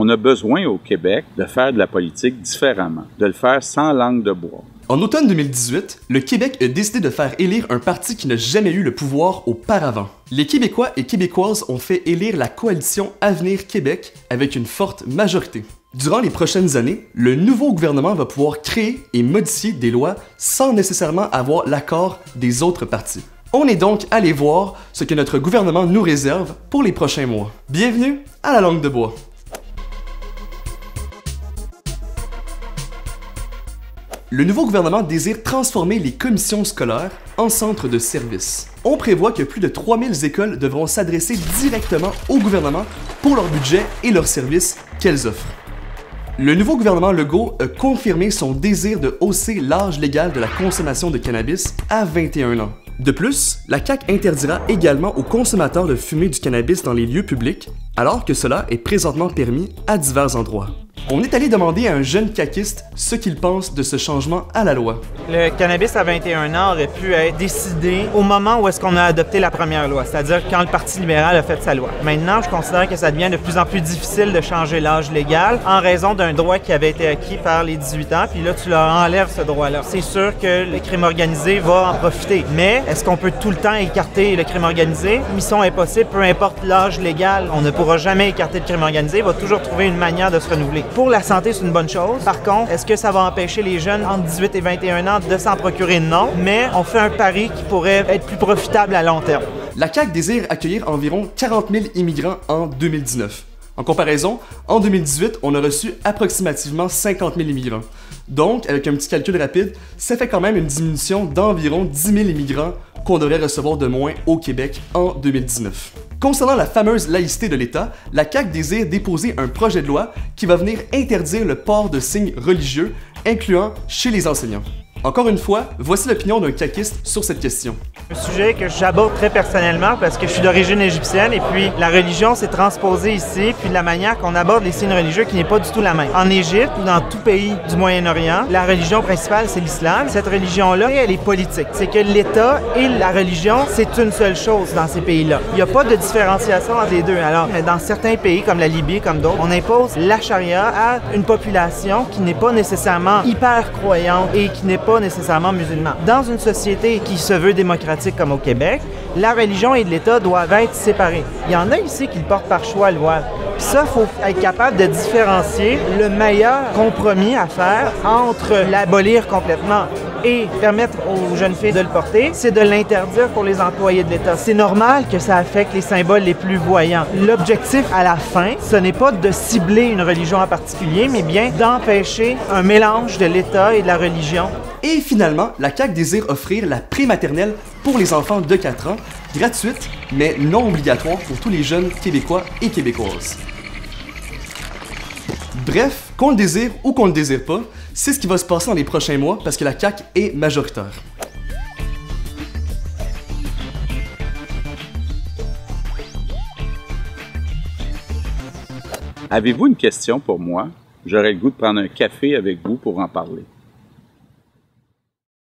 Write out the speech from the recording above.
On a besoin au Québec de faire de la politique différemment, de le faire sans langue de bois. En automne 2018, le Québec a décidé de faire élire un parti qui n'a jamais eu le pouvoir auparavant. Les Québécois et Québécoises ont fait élire la coalition Avenir Québec avec une forte majorité. Durant les prochaines années, le nouveau gouvernement va pouvoir créer et modifier des lois sans nécessairement avoir l'accord des autres partis. On est donc allé voir ce que notre gouvernement nous réserve pour les prochains mois. Bienvenue à la langue de bois. Le nouveau gouvernement désire transformer les commissions scolaires en centres de services. On prévoit que plus de 3000 écoles devront s'adresser directement au gouvernement pour leur budget et leurs services qu'elles offrent. Le nouveau gouvernement Legault a confirmé son désir de hausser l'âge légal de la consommation de cannabis à 21 ans. De plus, la CAQ interdira également aux consommateurs de fumer du cannabis dans les lieux publics, alors que cela est présentement permis à divers endroits. On est allé demander à un jeune caquiste ce qu'il pense de ce changement à la loi. Le cannabis à 21 ans aurait pu être décidé au moment où est-ce qu'on a adopté la première loi, c'est-à-dire quand le Parti libéral a fait sa loi. Maintenant, je considère que ça devient de plus en plus difficile de changer l'âge légal en raison d'un droit qui avait été acquis par les 18 ans, puis là, tu leur enlèves ce droit-là. C'est sûr que le crime organisé va en profiter, mais est-ce qu'on peut tout le temps écarter le crime organisé? Mission impossible, peu importe l'âge légal, on ne pourra jamais écarter le crime organisé, il va toujours trouver une manière de se renouveler. Pour la santé, c'est une bonne chose. Par contre, est-ce que ça va empêcher les jeunes entre 18 et 21 ans de s'en procurer? Non, mais on fait un pari qui pourrait être plus profitable à long terme. La CAQ désire accueillir environ 40 000 immigrants en 2019. En comparaison, en 2018, on a reçu approximativement 50 000 immigrants. Donc, avec un petit calcul rapide, ça fait quand même une diminution d'environ 10 000 immigrants qu'on devrait recevoir de moins au Québec en 2019. Concernant la fameuse laïcité de l'État, la CAQ désire déposer un projet de loi qui va venir interdire le port de signes religieux, incluant chez les enseignants. Encore une fois, voici l'opinion d'un caquiste sur cette question. Un sujet que j'aborde très personnellement parce que je suis d'origine égyptienne et puis la religion s'est transposée ici, puis la manière qu'on aborde les signes religieux qui n'est pas du tout la même. En Égypte ou dans tout pays du Moyen-Orient, la religion principale, c'est l'islam. Cette religion-là, elle est politique. C'est que l'État et la religion, c'est une seule chose dans ces pays-là. Il n'y a pas de différenciation entre les deux. Alors, dans certains pays comme la Libye, comme d'autres, on impose la charia à une population qui n'est pas nécessairement hyper croyante et qui n'est pas nécessairement musulman. Dans une société qui se veut démocratique comme au Québec, la religion et l'État doivent être séparés. Il y en a ici qui le portent par choix le voile. Puis ça, il faut être capable de différencier le meilleur compromis à faire entre l'abolir complètement et permettre aux jeunes filles de le porter, c'est de l'interdire pour les employés de l'État. C'est normal que ça affecte les symboles les plus voyants. L'objectif à la fin, ce n'est pas de cibler une religion en particulier, mais bien d'empêcher un mélange de l'État et de la religion. Et finalement, la CAQ désire offrir la prématernelle pour les enfants de 4 ans, gratuite, mais non obligatoire pour tous les jeunes Québécois et Québécoises. Bref, qu'on le désire ou qu'on le désire pas, c'est ce qui va se passer dans les prochains mois parce que la CAQ est majoritaire. Avez-vous une question pour moi? J'aurais le goût de prendre un café avec vous pour en parler.